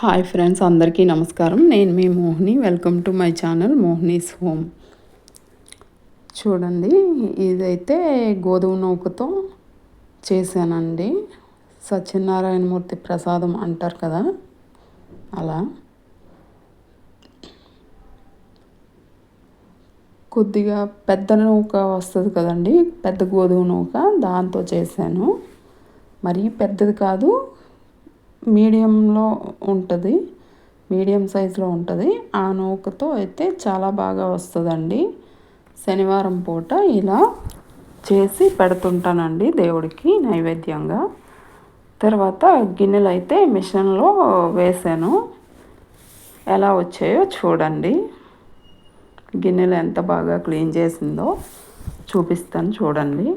Hi friends, అందరికీ నమస్కారం. నేను మీ Mohini. Welcome to my channel Mohini's home. చూడండి, ఇదైతే గోధుమ నూకతో చేశానండి. సత్యనారాయణమూర్తి ప్రసాదం అంటారు కదా, అలా కొద్దిగా పెద్ద నూక వస్తుంది కదండి, పెద్ద గోధుమ నూక, దాంతో చేశాను. మరీ పెద్దది కాదు, మీడియంలో ఉంటుంది, మీడియం సైజులో ఉంటుంది. ఆ నూకతో అయితే చాలా బాగా వస్తుందండి. శనివారం పూట ఇలా చేసి పెడుతుంటానండి దేవుడికి నైవేద్యంగా. తర్వాత గిన్నెలు అయితే మిషన్లో వేసాను. ఎలా వచ్చాయో చూడండి. గిన్నెలు ఎంత బాగా క్లీన్ చేసిందో చూపిస్తాను చూడండి.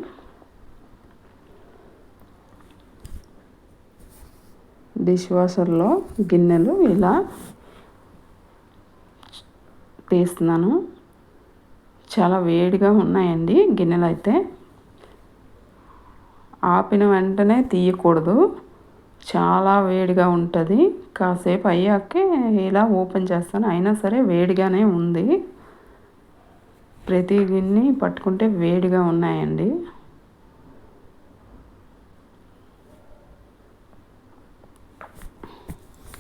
డిష్ వాషర్లో గిన్నెలు ఇలా తీస్తున్నాను. చాలా వేడిగా ఉన్నాయండి గిన్నెలు అయితే. ఆపిన వెంటనే తీయకూడదు, చాలా వేడిగా ఉంటుంది. కాసేపు అయ్యాకే ఇలా ఓపెన్ చేస్తాను, అయినా సరే వేడిగానే ఉంది. ప్రతి గిన్నె పట్టుకుంటే వేడిగా ఉన్నాయండి.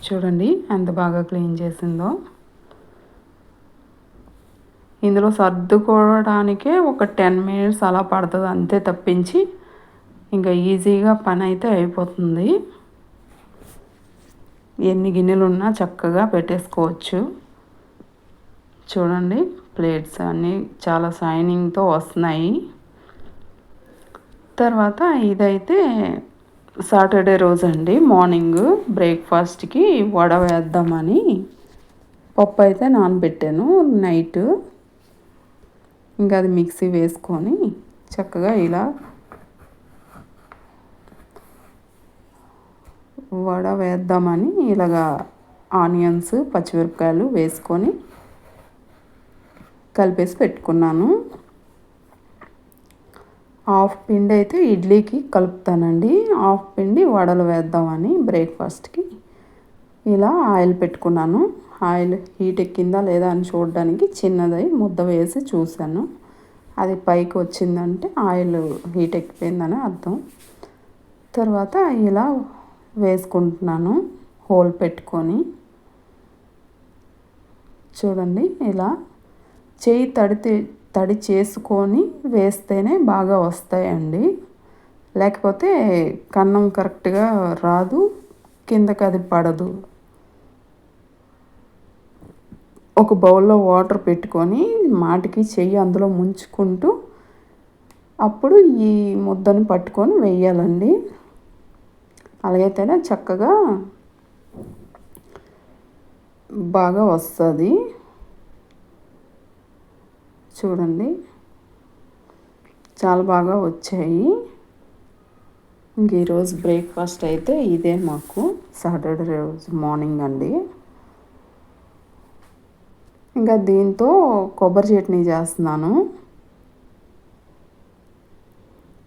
చూడండి ఎంత బాగా క్లీన్ చేసిందో. ఇందులో సర్దుకోవడానికే ఒక 10 మినిట్స్ అలా పడుతుంది అంతే, తప్పించి ఇంకా ఈజీగా పని అయితే అయిపోతుంది. ఎన్ని గిన్నెలు ఉన్నా చక్కగా పెట్టేసుకోవచ్చు. చూడండి, ప్లేట్స్ అన్నీ చాలా షైనింగ్తో వస్తున్నాయి. తర్వాత ఇదైతే సాటర్డే రోజు అండి, మార్నింగ్ బ్రేక్ఫాస్ట్కి వడ వేద్దామని పప్పు అయితే నానబెట్టాను నైట్. ఇంకా అది మిక్సీ వేసుకొని చక్కగా ఇలా వడ వేద్దామని ఇలాగా ఆనియన్స్, పచ్చిమిరపకాయలు వేసుకొని కలిపేసి పెట్టుకున్నాను. హాఫ్ పిండి అయితే ఇడ్లీకి కలుపుతానండి, హాఫ్ పిండి వడలు వేద్దామని బ్రేక్ఫాస్ట్కి ఇలా ఆయిల్ పెట్టుకున్నాను. ఆయిల్ హీట్ ఎక్కిందా లేదా అని చూడడానికి చిన్నదై ముద్ద వేసి చూశాను. అది పైకి వచ్చిందంటే ఆయిల్ హీట్ ఎక్కిపోయిందని అర్థం. తర్వాత ఇలా వేసుకుంటున్నాను హోల్ పెట్టుకొని. చూడండి, ఇలా చేయి తడి చేసుకొని వేస్తేనే బాగా వస్తాయండి, లేకపోతే కన్నం కరెక్ట్గా రాదు, కిందకి అది పడదు. ఒక బౌల్లో వాటర్ పెట్టుకొని మాటికి చెయ్యి అందులో ముంచుకుంటూ అప్పుడు ఈ ముద్దను పట్టుకొని వేయాలండి. అలాగైతేనే చక్కగా బాగా వస్తుంది. చూడండి, చాలా బాగా వచ్చాయి. ఇంక ఈరోజు బ్రేక్ఫాస్ట్ అయితే ఇదే మాకు సాటర్డే రోజు మార్నింగ్ అండి. ఇంకా దీంతో కొబ్బరి చట్నీ చేస్తున్నాను.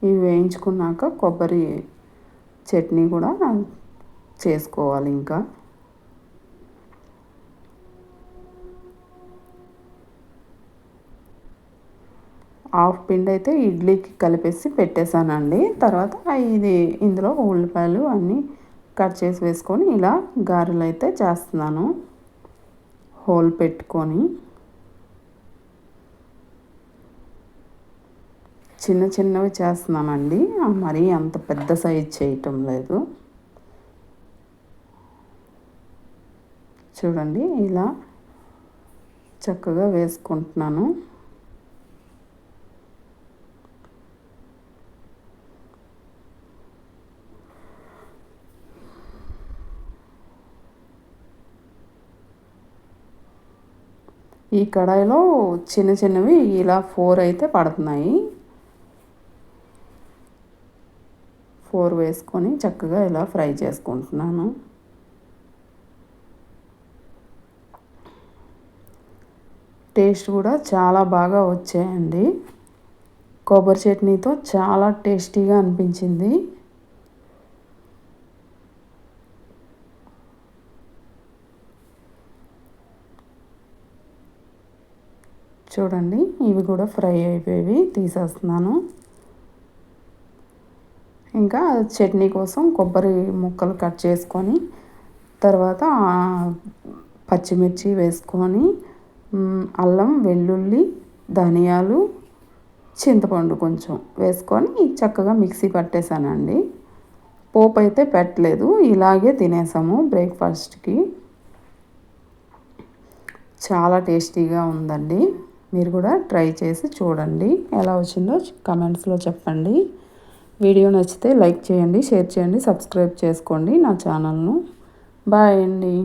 ఇవి వేయించుకున్నాక కొబ్బరి చట్నీ కూడా చేసుకోవాలి. ఇంకా హాఫ్ పిండి అయితే ఇడ్లీకి కలిపేసి పెట్టేశానండి. తర్వాత ఇందులో ఉల్లిపాయలు అన్నీ కట్ చేసి వేసుకొని ఇలా గారెలు అయితే చేస్తున్నాను హోల్ పెట్టుకొని. చిన్న చిన్నవి చేస్తున్నానండి, మరీ అంత పెద్ద సైజ్ చేయటం లేదు. చూడండి, ఇలా చక్కగా వేసుకుంటున్నాను. ఈ కడాయిలో చిన్న చిన్నవి ఇలా 4 అయితే పడుతున్నాయి. 4 వేసుకొని చక్కగా ఇలా ఫ్రై చేసుకుంటున్నాను. టేస్ట్ కూడా చాలా బాగా వచ్చాయండి. కొబ్బరి చట్నీతో చాలా టేస్టీగా అనిపించింది. చూడండి ఇవి కూడా ఫ్రై అయిపోయి తీసేస్తున్నాను. ఇంకా చట్నీ కోసం కొబ్బరి ముక్కలు కట్ చేసుకొని తర్వాత పచ్చిమిర్చి వేసుకొని అల్లం వెల్లుల్లి ధనియాలు చింతపండు కొంచెం వేసుకొని చక్కగా మిక్సీ పట్టేశానండి. పోపు అయితే పెట్టలేదు, ఇలాగే తినేసాము బ్రేక్ఫాస్ట్కి. చాలా టేస్టీగా ఉందండి. మీరు కూడా ట్రై చేసి చూడండి, ఎలా వచ్చిందో కమెంట్స్లో చెప్పండి. వీడియో నచ్చితే లైక్ చేయండి, షేర్ చేయండి, సబ్స్క్రైబ్ చేసుకోండి నా ఛానల్ను. బాయ్ అండి.